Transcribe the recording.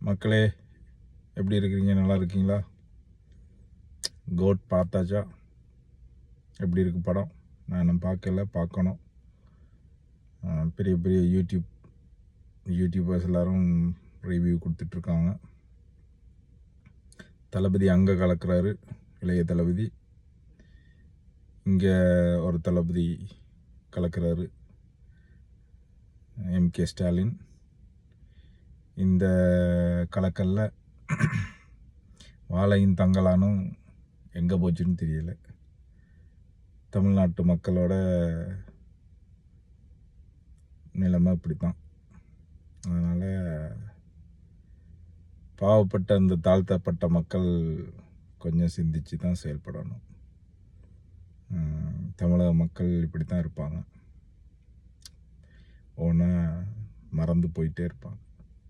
மக்களே, எப்படி இருக்கிறீங்க? நல்லா இருக்கீங்களா? கோட் பார்த்தாச்சா? எப்படி இருக்கு படம்? நான் இன்னும் பார்க்கல, பார்க்கணும். பெரிய பெரிய யூடியூபர்ஸ் எல்லாரும் ரிவ்யூ கொடுத்துட்ருக்காங்க. தளபதி அங்கே கலக்கிறாரு, இளைய தளபதி. இங்கே ஒரு தளபதி கலக்கிறாரு, எம்கே ஸ்டாலின். இந்த கலக்கல்ல வாழையும் தங்கலானும் எங்கே போச்சுன்னு தெரியல. தமிழ்நாட்டு மக்களோட நிலைமை இப்படித்தான். அதனால் பாவப்பட்ட அந்த தாழ்த்தப்பட்ட மக்கள் கொஞ்சம் சிந்திச்சு தான் செயல்படணும். தமிழக மக்கள் இப்படி தான் இருப்பாங்க, ஒன்று மறந்து போயிட்டே இருப்பாங்க.